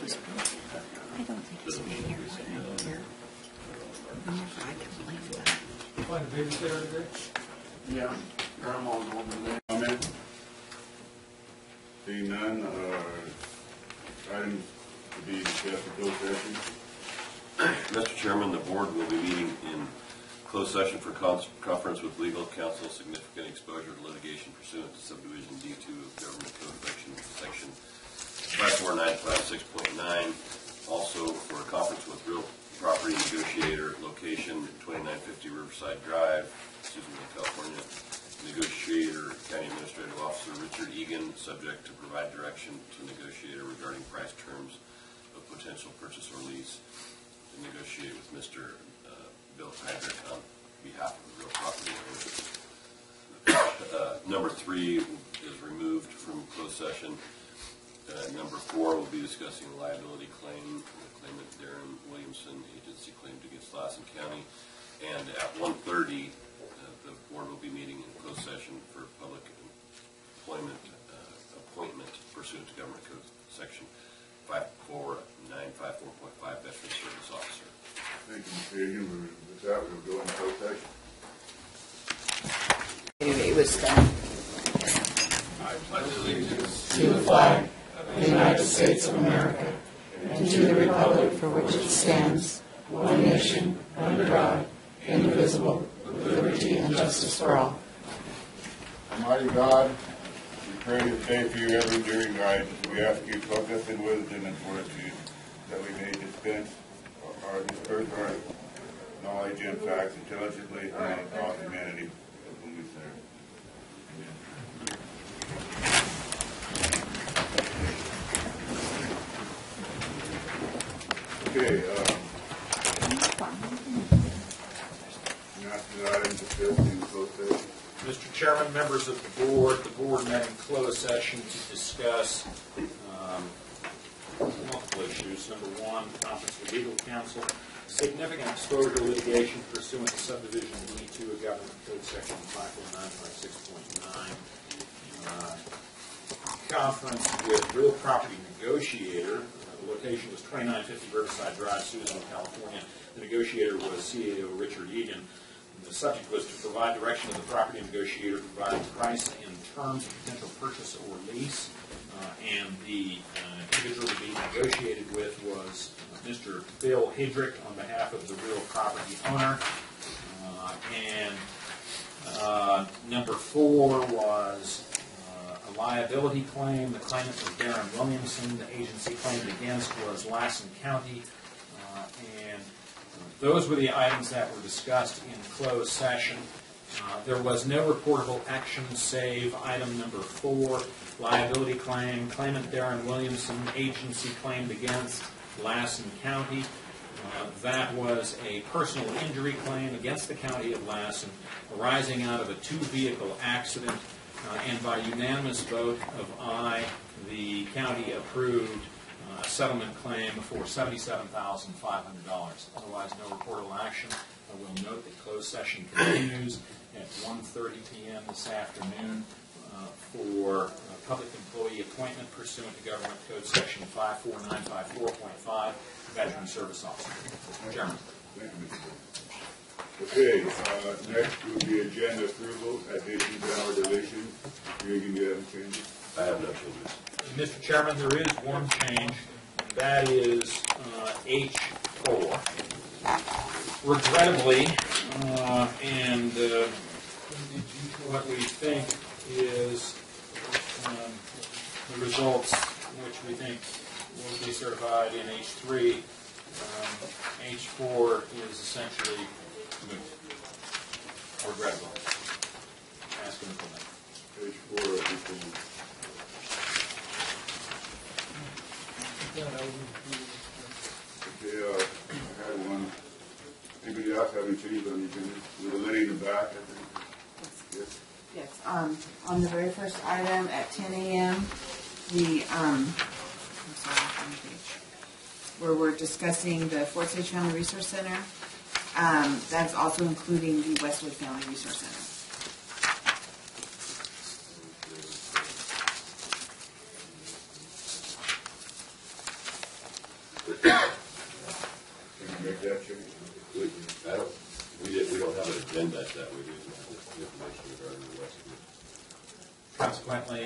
was, I don't think it's been here for a year. I complained about it. You find a babysitter today? Yeah, grandma's over there. Comment? Seeing none, items to be discussed in closed session. Mr. Chairman, the board will be meeting in closed session for conference with legal counsel, significant exposure to litigation pursuant to subdivision D2 of Government Code section 54956.9. Also for a conference with real property negotiator, location 2950 Riverside Drive, Susanville, California. Negotiator, County Administrative Officer Richard Egan, subject to provide direction to negotiator regarding price terms of potential purchase or lease. To negotiate with Mr. Bill Hydrick on behalf of the real property owner. Number 3 is removed from closed session. Number 4 will be discussing a liability claim, the claimant Darren Williamson, agency claimed against Lassen County. And at 1:30, the board will be meeting in closed session for public employment appointment pursuant to Government Code section 54954.5, Veteran Service Officer. Thank you, Mr. Egan. With that, we'll go into closed session. Anyway, it was done. I pledge allegiance to the flag of the United States of America and to the republic for which it stands, one nation, under God, indivisible, with liberty and justice for all. Almighty God, we pray this day for your ever enduring guidance. We ask you to focus in wisdom and fortitude that we may disperse our knowledge and facts intelligently and across humanity whom we serve. Okay, Mr. Chairman, members of the board met in closed session to discuss multiple issues. Number 1, conference with legal counsel, significant exposure to litigation pursuant to subdivision D2 of Government Code section 54956.9. Conference with real property negotiator. The location was 2950 Riverside Drive, Susanville, California. The negotiator was CAO Richard Egan. The subject was to provide direction to the property negotiator to provide price and terms of potential purchase or lease. And the individual to be negotiated with was Mr. Bill Hydrick on behalf of the real property owner. Number 4 was a liability claim. The claimant was Darren Williamson. The agency claimed against was Lassen County. Those were the items that were discussed in closed session. There was no reportable action save item number 4, liability claim, claimant Darren Williamson, agency claimed against Lassen County. That was a personal injury claim against the County of Lassen arising out of a 2-vehicle accident, and by unanimous vote of aye, the county approved a settlement claim for $77,500. Otherwise, no reportable action. I will note that closed session continues at 1:30 p.m. this afternoon for public employee appointment pursuant to Government Code section 54954.5, Veteran Service Officer. Mr. Chairman. Thank you, Mr. Okay, next will be agenda approval, additions and/or deletions. You have any changes? I have no changes. Mr. Chairman, there is one change, and that is H4. Regrettably, and what we think is the results which we think will be certified in H3. H4 is essentially moot. Regrettably. Ask him for that. H4 is okay, I had one. Anybody else have any changes on the agenda? With the lady in the back, I think. Yes. Yes. On the very first item at 10 a.m., I'm sorry, where we're discussing the Fort Sage Family Resource Center. That's also including the Westwood Family Resource Center. Can you make that change? We don't have an agenda that we do information regarding the Westwood. Consequently,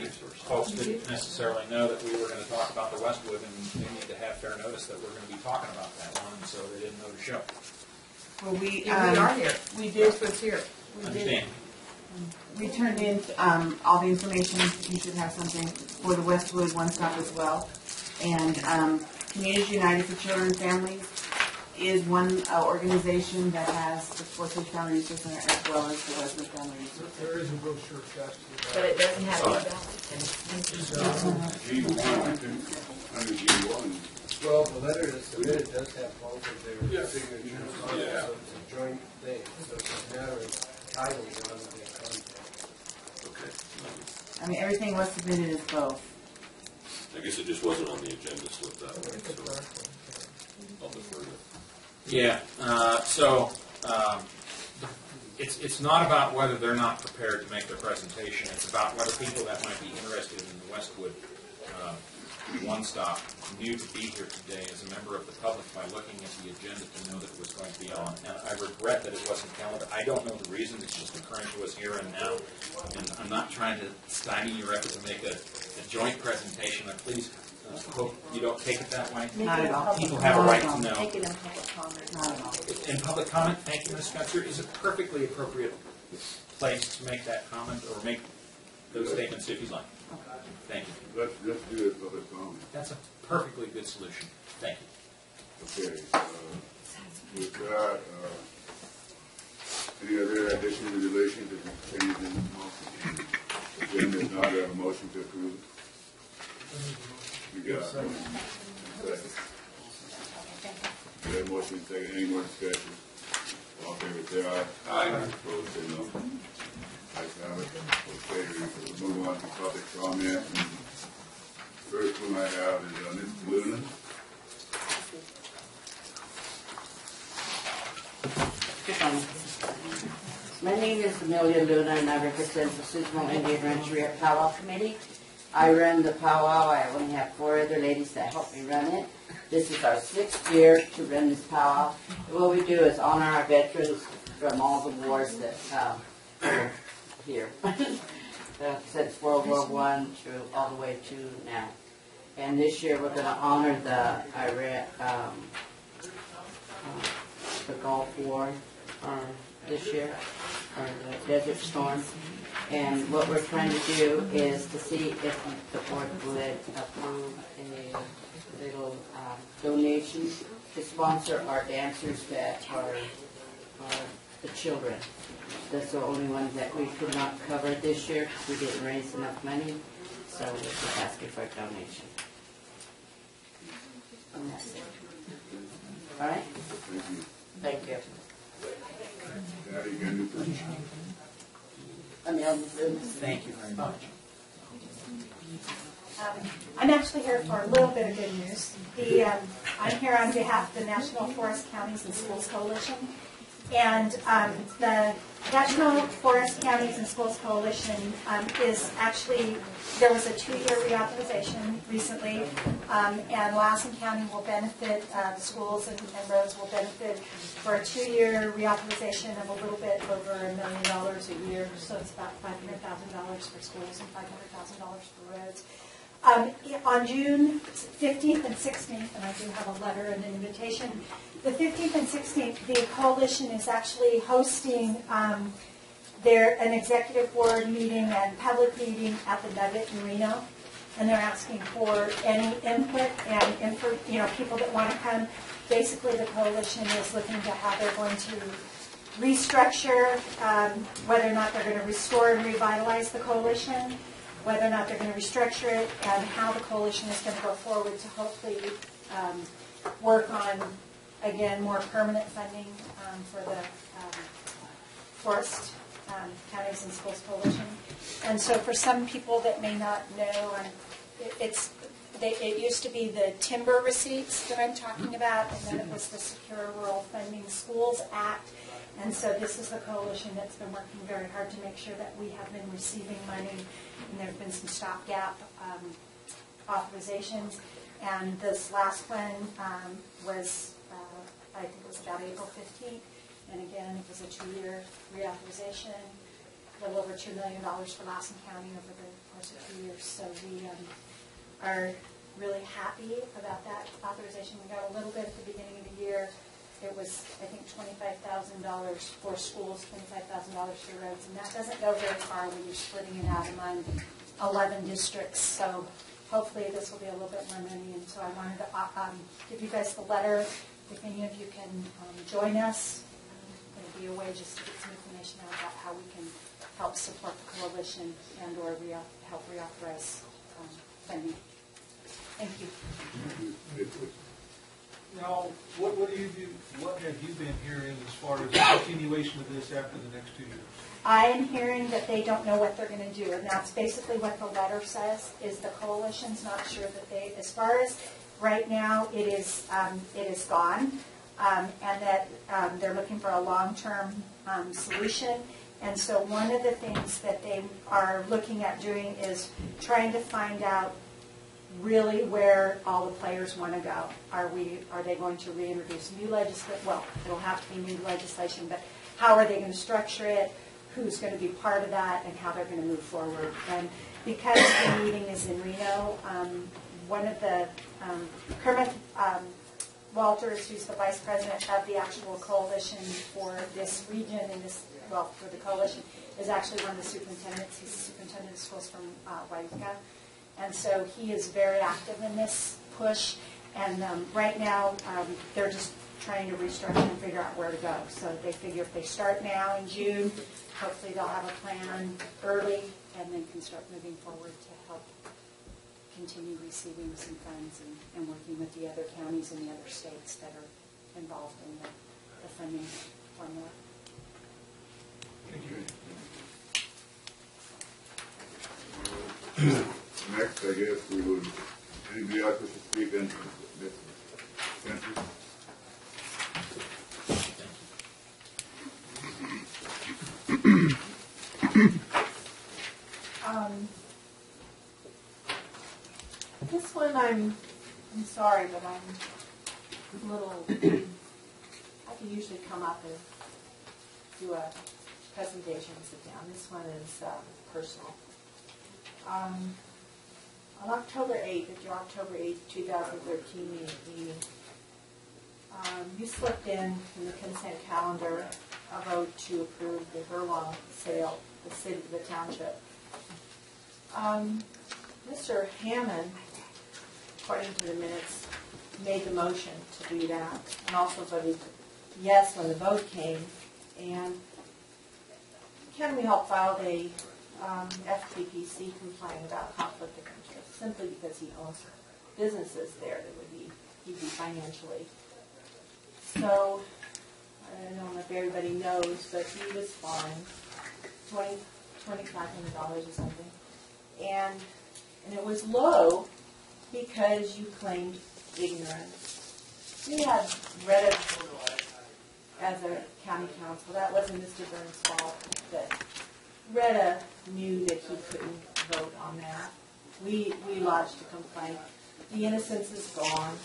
folks didn't necessarily know that we were going to talk about the Westwood, and they need to have fair notice that we're going to be talking about that one, and so they didn't know to show. Well, we are here. We did. What's here? Understand? We turned in all the information. You should have something for the Westwood One Stop as well. And Communities United for Children and Families is one organization that has the Fort Ridge Family Resource Center as well as the Westwood Family Resource Center. There is a brochure attached to that. But it doesn't have any Under G1. Well, the letter that's submitted does have both of their signatures on it, Yeah. so it's a joint thing. So it's a matter of titles rather than content. Okay. I mean, everything was submitted as both. I guess it just wasn't on the agenda slip that way, so I'll defer to. Yeah, it's not about whether they're not prepared to make their presentation. It's about whether people that might be interested in the Westwood One Stop knew to be here today as a member of the public by looking at the agenda to know that it was going to be on. And I regret that it wasn't calendared. I don't know the reason. It's just occurring to us here and now. And I'm not trying to stymie your effort to make a joint presentation. Please hope you don't take it that way. Not at all. People have a right to know. Make it in public comment. Not at all. In public comment, thank you, Ms. Spencer, is a perfectly appropriate place to make that comment or make those statements if you'd like. Thank you. Let's do it public comment. That's a perfectly good solution. Thank you. Okay, with that, any other additions in relation to the changes in the motion? Again, if not, I have a motion to approve. You got a motion. Second. We have a motion, second. Any more discussion? All in favor, say aye. Aye. Opposed, say no. Ayes have it. Okay, we'll move on to public comment. First one I have is Ms. Lunan. Good morning. My name is Amelia Luna, and I represent the Suitmo Indian Rancheria Powwow Committee. I run the powwow. I only have 4 other ladies that help me run it. This is our 6th year to run this powwow. What we do is honor our veterans from all the wars that are here. Since World War I through all the way to now. And this year we're going to honor the Gulf War this year, or the Desert Storm. And what we're trying to do is to see if the board would approve a little donation to sponsor our dancers that are the children. That's the only one that we could not cover this year because we didn't raise enough money. So we're just asking for a donation. And that's it. All right? Thank you. Thank you. Patty, you got anything? Thank you very much. I'm actually here for a little bit of good news. I'm here on behalf of the National Forest Counties and Schools Coalition. And the National Forest Counties and Schools Coalition is actually, there was a 2-year reauthorization recently, and Lassen County will benefit, schools and roads will benefit for a 2-year reauthorization of a little bit over $1 million a year, so it's about $500,000 for schools and $500,000 for roads. On June 15th and 16th, and I do have a letter and an invitation, the 15th and 16th, the coalition is actually hosting an executive board meeting and public meeting at the Nugget in Reno, and they're asking for any input and people that want to come. Basically, the coalition is looking to how they're going to restructure, whether or not they're going to restore and revitalize the coalition, whether or not they're going to restructure it, and how the coalition is going to go forward to hopefully work on, again, more permanent funding for the Forest Counties and Schools Coalition. And so for some people that may not know, it used to be the timber receipts that I'm talking about, and then it was the Secure Rural Funding Schools Act. And so this is the coalition that's been working very hard to make sure that we have been receiving money, and there have been some stopgap authorizations. And this last one was, I think it was about April 15th. And again, it was a 2-year reauthorization, a little over $2 million for Lassen County over the course of 2 years. So we are really happy about that authorization. We got a little bit at the beginning of the year. It was, I think, $25,000 for schools, $25,000 for roads, and that doesn't go very far when you're splitting it out among 11 districts. So hopefully this will be a little bit more money. And so I wanted to give you guys the letter. If any of you can join us, it'll be a way just to get some information out about how we can help support the coalition and or help reauthorize funding. Thank you. Now, what have you been hearing as far as the continuation of this after the next 2 years? I am hearing that they don't know what they're going to do, and that's basically what the letter says, is the coalition's not sure that they, as far as right now, it is gone, and that they're looking for a long-term solution. And so one of the things that they are looking at doing is trying to find out really where all the players want to go. Are they going to reintroduce new legislation? Well, it'll have to be new legislation, but how are they going to structure it? Who's going to be part of that, and how they're going to move forward? And because the meeting is in Reno, one of the Kermit Walters, who's the vice president of the actual coalition for this region and this, well, for the coalition, is actually one of the superintendents. He's the superintendent of schools from Waika. And so he is very active in this push. And right now, they're just trying to restructure and figure out where to go. So they figure if they start now in June, hopefully they'll have a plan early and then can start moving forward to help continue receiving some funds and working with the other counties and the other states that are involved in the funding formula. Thank you. Next, I guess we would, anybody else wish to speak on this census? This one I'm sorry, but I'm a little, I can usually come up and do a presentation and sit down. This one is personal. On October 8th, at your October 8th, 2013 meeting, you slipped in the consent calendar a vote to approve the Hurlong sale, the city, the township. Mr. Hammond, according to the minutes, made the motion to do that, and also voted yes when the vote came. And Ken, we helped file a FTPC complaint about conflict of interest, simply because he owns businesses there that he'd be financially. So, I don't know if everybody knows, but he was fined $2,500 or something. And it was low because you claimed ignorance. We had Retta as a county council. That wasn't Mr. Burns' fault, but Retta knew that he couldn't vote on that. We lodged a complaint. The innocence is gone.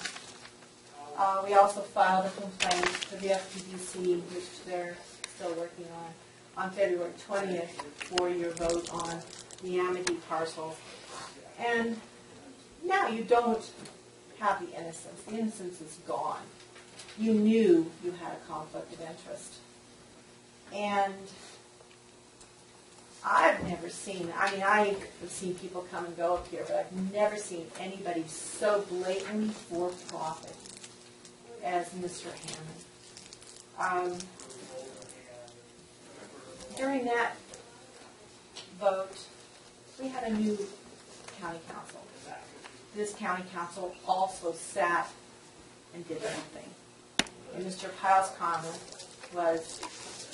We also filed a complaint to the FTPC, which they're still working on February 20th for your vote on the Amity parcel. And now you don't have the innocence. The innocence is gone. You knew you had a conflict of interest. And I've never seen, I mean, I've seen people come and go up here, but I've never seen anybody so blatantly for profit as Mr. Hammond. During that vote, we had a new county council. This county council also sat and did nothing. And Mr. Pyle's comment was,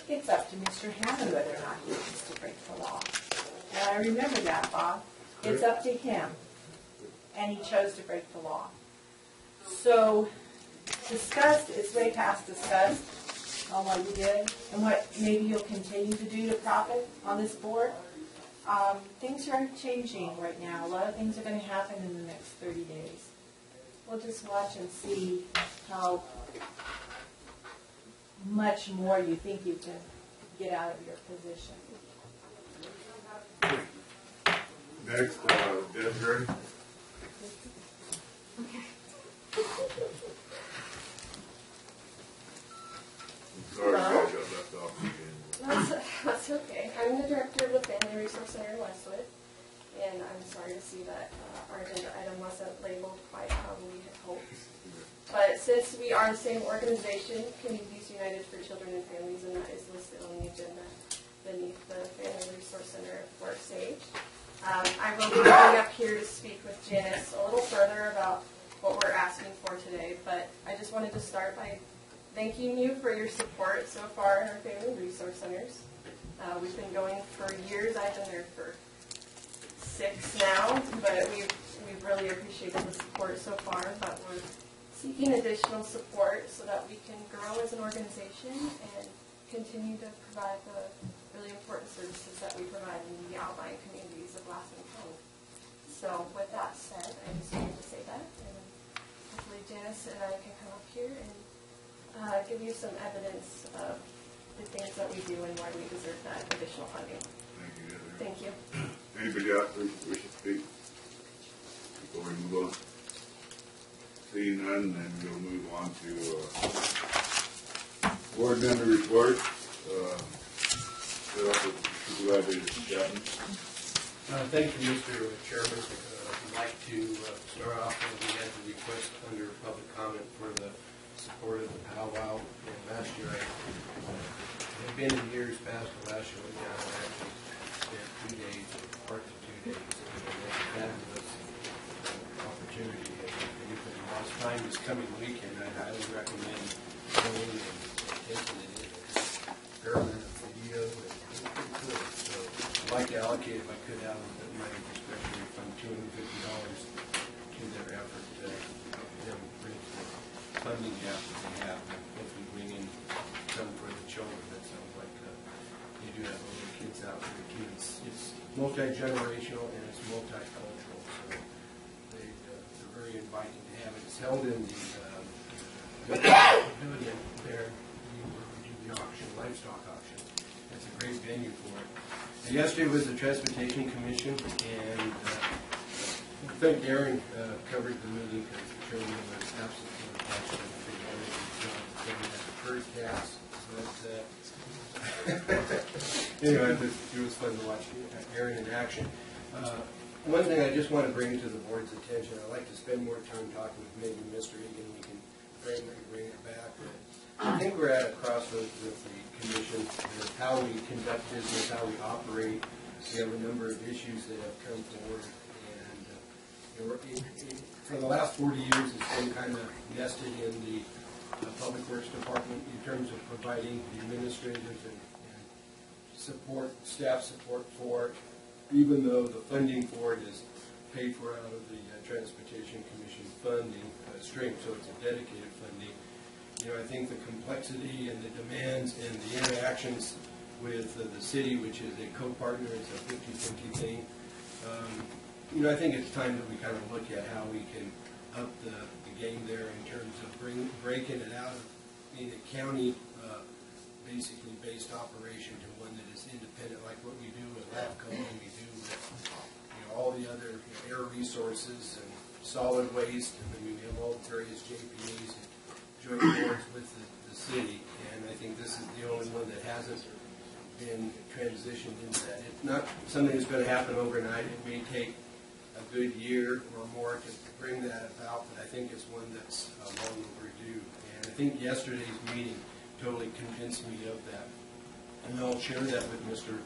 it's up to Mr. Hammond whether or not he wants to break the law. And I remember that, Bob. It's up to him. And he chose to break the law. So, discussed, it's way past discussed on what you did and what maybe you'll continue to do to profit on this board. Things are changing right now. A lot of things are going to happen in the next 30 days. we'll just watch and see how much more you think you can get out of your position. Next, Desiree. Sorry, I got left off again. That's okay. I'm the director of the Family Resource Center in Westwood, and I'm sorry to see that our agenda item wasn't labeled quite how we had hoped. But since we are the same organization, Communities United for Children and Families, and that is listed on the agenda beneath the Family Resource Center for SAGE, I will be coming up here to speak with Janice a little further about what we're asking for today, but I just wanted to start by thanking you for your support so far in our Family Resource Centers. We've been going for years. I've been there for 6 now, but we've really appreciated the support so far, but we're seeking additional support so that we can grow as an organization and continue to provide the really important services that we provide in the outlying communities of Lassen County. So with that said, I just wanted to say that, and hopefully Janice and I can come up here and give you some evidence of the things that we do and why we deserve that additional funding. Thank you, Desiree. Thank you. Anybody else wish to speak before we move on? Seeing none, then we'll move on to board member reports. Set up with Supervisor Chapman. Thank you, Mr. Chairman. I'd like to start off with we had the request under public comment for the support of the powwow. And last year, I had been in years past, but last year we actually spent 2 days, parts of 2 days, and it was a fabulous opportunity. And if the last time this coming weekend, I highly recommend going and taking it in. Paramount video and it's pretty cool. So I'd like to allocate, if I could, out of my discretionary fund, $250 to their effort to them bring the funding gap that they have, and hopefully bring in some for the children. That sounds like you do have little kids out for the kids. It's multi-generational and it's multicultural, so they're very inviting to have it. It's held in the pavilion there. We do the auction, livestock auction. It's a great venue for it. And yesterday was the Transportation Commission, and I think Aaron covered the meeting because the chairman was absent. Anyway, it was fun to watch Aaron in action. One thing I just want to bring to the board's attention, I'd like to spend more time talking with maybe Mr. Egan, we can frame it and bring it back. I think we're at a crossroads with the commission, with how we conduct business, how we operate. We have a number of issues that have come forward, and for the last 40 years, it's been kind of nested in the Public Works Department in terms of providing the administrators and support, staff support for it, even though the funding for it is paid for out of the Transportation Commission funding stream, so it's a dedicated funding. You know, I think the complexity and the demands and the interactions with the city, which is a co-partner, it's a 50-50 thing. You know, I think it's time that we kind of look at how we can up the game there in terms of breaking it out of being a county basically based operation to one that is independent, like what we do with LAFCO and we do with all the other air resources and solid waste, and then we have all the various JPAs and joint boards with the city, and I think this is the only one that hasn't been transitioned into that. It's not something that's going to happen overnight. It may take a good year or more to bring that about, but I think it's one that's long overdue. And I think yesterday's meeting totally convinced me of that. And I'll share that with Mr.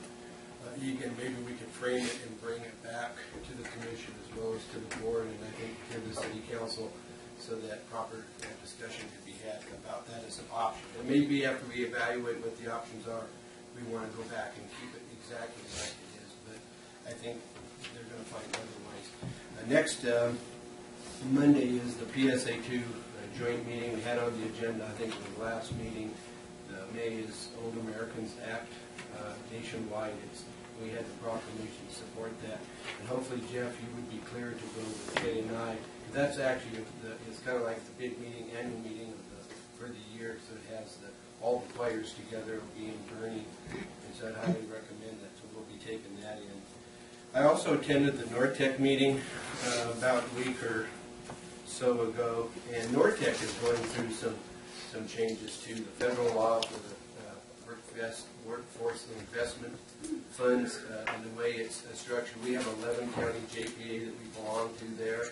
Egan. Maybe we could frame it and bring it back to the commission as well as to the board, and I think to the city council, so that proper discussion could be had about that as an option. And maybe after we evaluate what the options are, we want to go back and keep it exactly like it is. But I think they're going to find other ways. Next Monday is the PSA2 joint meeting we had on the agenda. I think it was the last meeting. May is Old Americans Act nationwide. We had the proclamation to support that. And hopefully, Jeff, you would be clear to go with Kay and I to that's actually, it's kind of like the big meeting, annual meeting for the year, so it has all the players together, being Bernie, and so I'd highly recommend that, so we'll be taking that in. I also attended the Nortec meeting about a week or so ago, and Nortec is going through some changes to the federal law for the workforce investment funds and the way it's structured. We have 11 county JPA that we belong to there,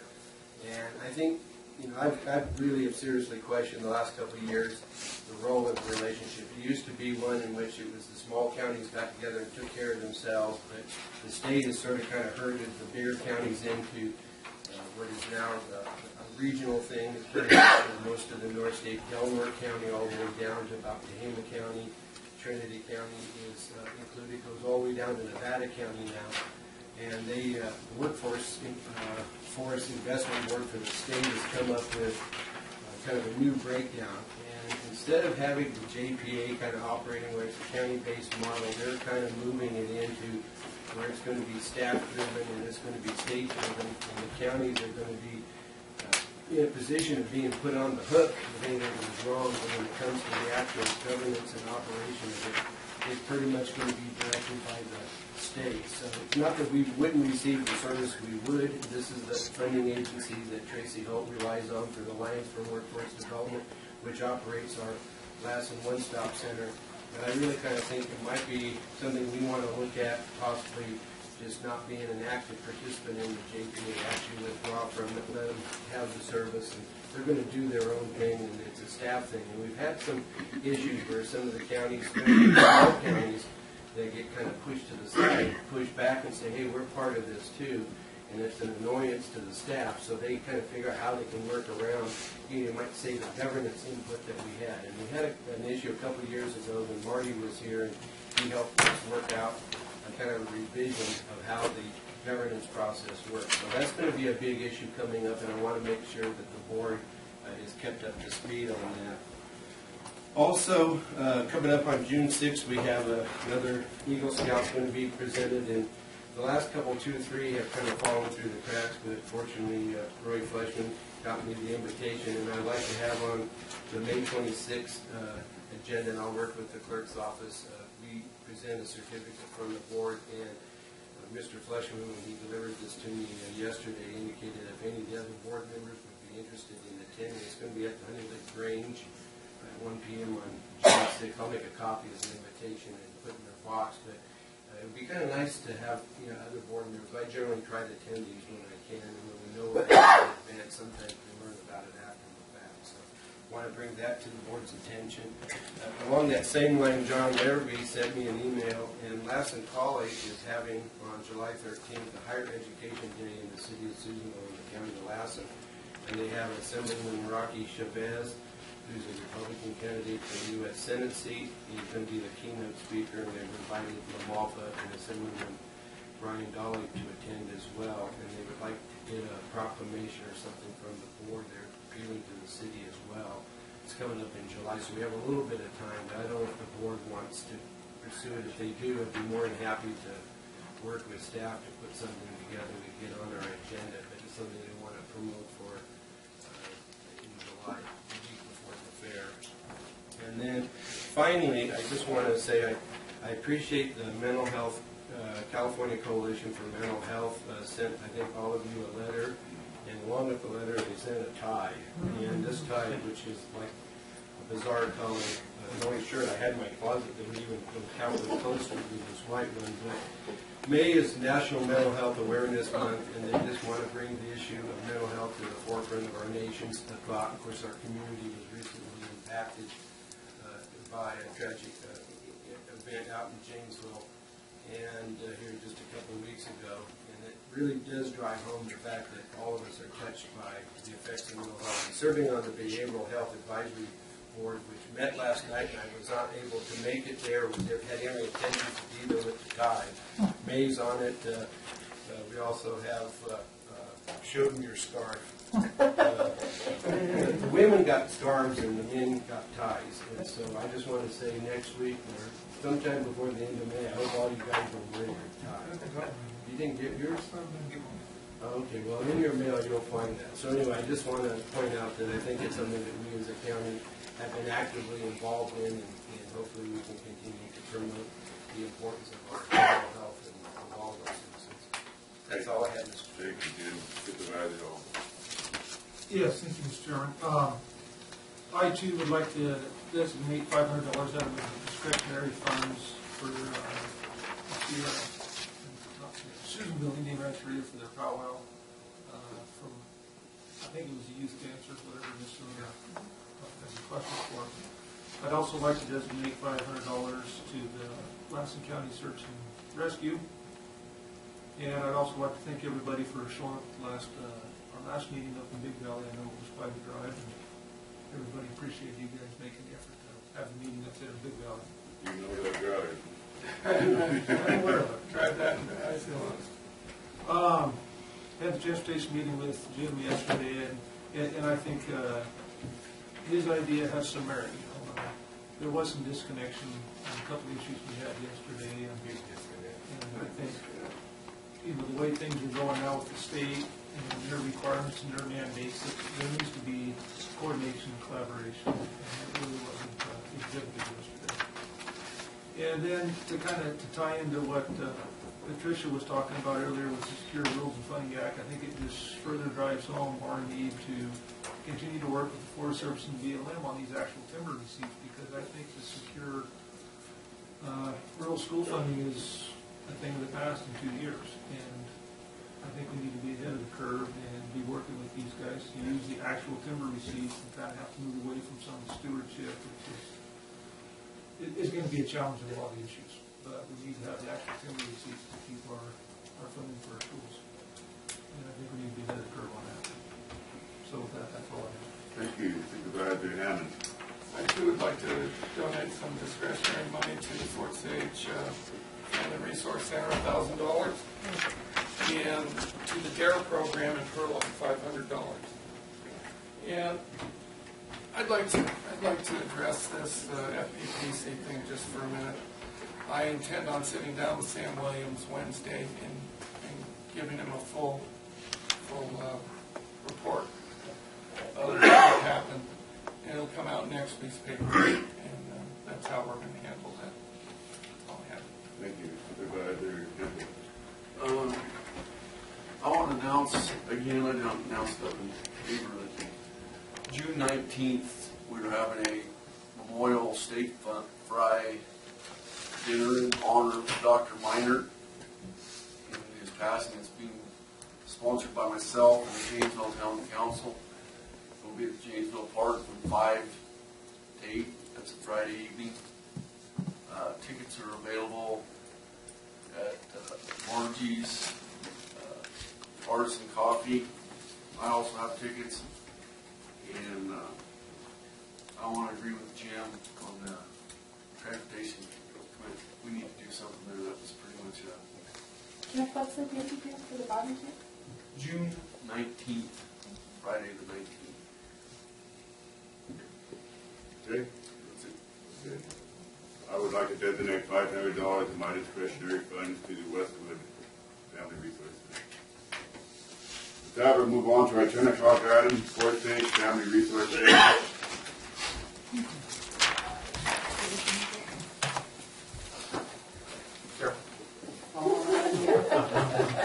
and I think, you know, I've really have seriously questioned the last couple of years the role of the relationship. It used to be one in which it was the small counties got together and took care of themselves, but the state has sort of kind of herded the bigger counties into what is now a regional thing. It's pretty much most of the North State, Delaware County, all the way down to about Tehama County. Trinity County is included, goes all the way down to Nevada County now. And they, the Workforce Forest Investment Board for the state has come up with kind of a new breakdown. And instead of having the JPA kind of operating where it's a county-based model, they're kind of moving it into where it's going to be staff-driven and it's going to be state-driven, and the counties are going to be in a position of being put on the hook if anything is wrong, but when it comes to the actual governance and operation of it, it's pretty much going to be directed by the state. So it's not that we wouldn't receive the service, we would. This is the funding agency that Tracy Holt relies on for the Alliance for Workforce Development, which operates our Lassen One-Stop Center. But I really kind of think it might be something we want to look at, possibly just not being an active participant in the JPA, actually withdraw from it, let them have the service, and they're going to do their own thing, and it's a staff thing. And we've had some issues where some of the counties, especially small counties, they get kind of pushed to the side, push back and say, hey, we're part of this too, and it's an annoyance to the staff, so they kind of figure out how they can work around, you might say, the governance input that we had. And we had an issue a couple of years ago when Marty was here, and he helped us work out a kind of revision of how the governance process works. So that's going to be a big issue coming up, and I want to make sure that the board is kept up to speed on that. Also, coming up on June 6th, we have another Eagle Scout's going to be presented, and the last couple, 2 or 3, have kind of fallen through the cracks, but fortunately, Roy Fleshman got me the invitation, and I'd like to have on the May 26th agenda, and I'll work with the clerk's office. We present a certificate from the board, and Mr. Fleshman, when he delivered this to me yesterday, indicated if any of the other board members would be interested in attending. It's going to be at the Honey Lake Grange at 1 p.m. on June 6th. I'll make a copy as an invitation and put it in their box, but it would be kind of nice to have, you know, other board members. I generally try to attend these when I can, and when we know about it in advance, sometimes we learn about it after the fact. So I want to bring that to the board's attention. Along that same line, John Larrabee sent me an email, and Lassen College is having on July 13th a higher education day in the city of Susanville in the county of Lassen. And they have Assemblyman Rocky Chavez, who's a Republican candidate for the U.S. Senate seat. He's going to be the keynote speaker, and they've invited LaMalfa and Assemblyman Brian Dolly to attend as well. And they would like to get a proclamation or something from the board. They're appealing to the city as well. It's coming up in July, so we have a little bit of time, but I don't know if the board wants to pursue it. If they do, I'd be more than happy to work with staff to put something together to get on our agenda. But it's something they want to promote for in July, the week before the fair. And then finally, I just want to say I appreciate the Mental Health, California Coalition for Mental Health sent, I think, all of you a letter. And along with the letter, they sent a tie. And this tie, which is like a bizarre color, the only shirt I had in my closet that would even count with closer to this white one. But May is National Mental Health Awareness Month, and they just want to bring the issue of mental health to the forefront of our nation's thought. Of course, our community was recently impacted by a tragic event out in Janesville, and here just a couple of weeks ago. It really does drive home the fact that all of us are touched by the effects of mental health. And serving on the Behavioral Health Advisory Board, which met last night, and I was not able to make it there. We had every intention to be there with the tide. May's on it. We also have, show them your scarf. The women got scarves and the men got ties. And so I just want to say next week or sometime before the end of May, I hope all you guys will wear your tie. You didn't get yours? Okay, well, in your mail, you'll find that. So anyway, I just want to point out that I think it's something that we as a county have been actively involved in, and hopefully we can continue to promote the importance of our mental health and of all of our citizens. That's all I had, Mr. Thank you, Jim. Supervisor Hall. Yes, thank you, Mr. Chairman. I too would like to designate $500 out of the discretionary funds for Susanville Indian Rancheria for their powwow from, I think it was the youth dancers, whatever Mr. has requested for. I'd also like to designate $500 to the Lassen County Search and Rescue. And I'd also like to thank everybody for showing up at our last meeting up in Big Valley. I know it was quite a drive, and everybody appreciated you guys making the effort to have the meeting up there in Big Valley. You know that drive. I'm aware of it. Tried that. I feel it. Had the transportation meeting with Jim yesterday, and I think his idea has some merit. There was some disconnection on a couple of issues we had yesterday, and I think the way things are going now with the state and their requirements and their mandates, that there needs to be coordination and collaboration, and it really wasn't exhibited yesterday. And then to tie into what Patricia was talking about earlier with the Secure Rules and Funding Act, I think it just further drives home our need to continue to work with the Forest Service and BLM on these actual timber receipts, because I think the secure rural school funding is a thing of the past in 2 years, and I think we need to be ahead of the curve and be working with these guys to use the actual timber receipts and kind of have to move away from some of the stewardship, which is going to be a challenge in a lot of issues. But we need to have the actual timber receipts to keep our funding for our schools. And I think we need to be ahead of the curve on that. So with that, that's all I have. Thank you, Supervisor Hammond. I too would like to donate some discretionary money to the Fort Sage Family Resource Center, $1,000, and to the DARE program in Hurlock, $500. And I'd like to address this FBPC thing just for a minute. I intend on sitting down with Sam Williams Wednesday and giving him a full report of what happened, and it'll come out in next week's paper, and that's how we're going to handle that. That's all I have. Thank you, Supervisor Hempel. I want to announce, again, I didn't announce that in paper, that June 19th, we're having a Memorial Steak Fry dinner in honor of Dr. Minert and his passing. It's being sponsored by myself and the Janesville Town Council. We'll be at the Janesville Park from 5 to 8. That's a Friday evening. Tickets are available at Margie's Artisan Coffee. I also have tickets, and I want to agree with Jim on the transportation. We need to do something there. That was pretty much Jeff, what's the date again for the volunteer? June 19th, Friday the 19th. Okay, that's it. Good. I would like to designate $500 of my discretionary funds to the Westwood Family Resource Center. With that, we'll move on to our 10 o'clock item, Fort Sage Family Resource Center.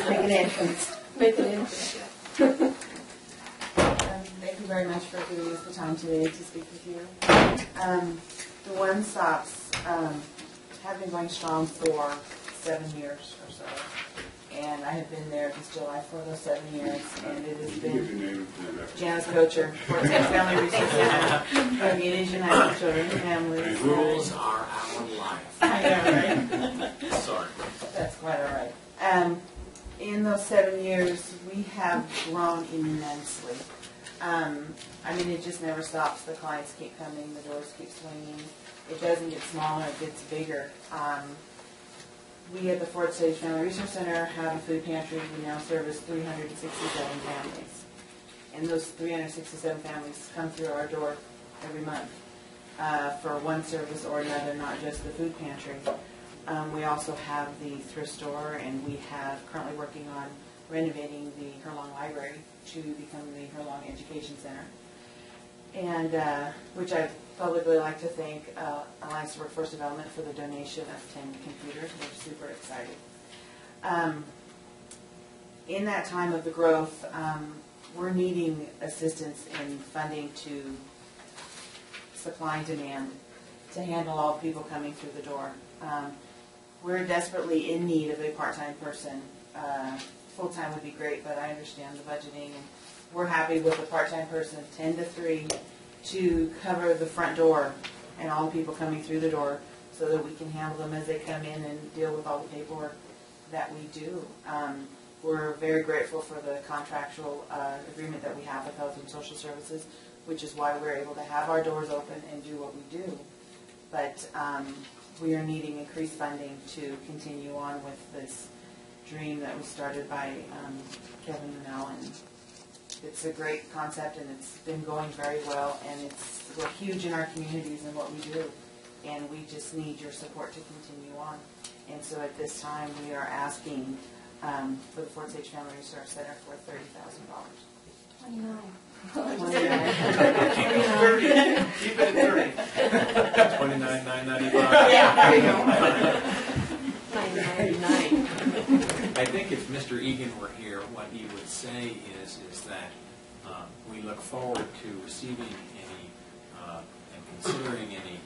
Make an entrance. Make an entrance. Thank you very much for giving us the time today to speak with you. The One Stops have been going strong for 7 years or so. And I have been there this July for those 7 years, and it has been Janice Kocher, Fort Sage Family Resource Center, from Unity United Children and Families. The rules are our life. I know, right? Sorry. That's quite all right. In those 7 years, we have grown immensely. I mean, it just never stops. The clients keep coming, the doors keep swinging. It doesn't get smaller, it gets bigger. We at the Fort Sage Family Resource Center have a food pantry. We now service 367 families. And those 367 families come through our door every month for one service or another, not just the food pantry. We also have the thrift store, and we have currently working on renovating the Herlong Library to become the Herlong Education Center. And which I'd publicly like to thank Alliance Workforce Development for the donation of 10 computers. We're super excited. In that time of the growth, we're needing assistance in funding to supply and demand to handle all the people coming through the door. We're desperately in need of a part-time person. Full-time would be great, but I understand the budgeting. And we're happy with a part-time person, 10 to 3, to cover the front door and all the people coming through the door so that we can handle them as they come in and deal with all the paperwork that we do. We're very grateful for the contractual agreement that we have with Health and Social Services, which is why we're able to have our doors open and do what we do. But we are needing increased funding to continue on with this dream that was started by Kevin and Alan. It's a great concept, and it's been going very well, and we're huge in our communities and what we do, and we just need your support to continue on. And so at this time, we are asking for the Fort Sage Family Resource Center for $30,000. 29. Keep it at 30. $29,995. Yeah, there you go. $9.99. I think if Mr. Egan were here, what he would say is that we look forward to receiving any and considering any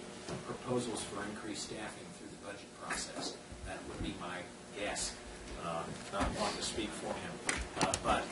proposals for increased staffing through the budget process. That would be my guess. Not want to speak for him, but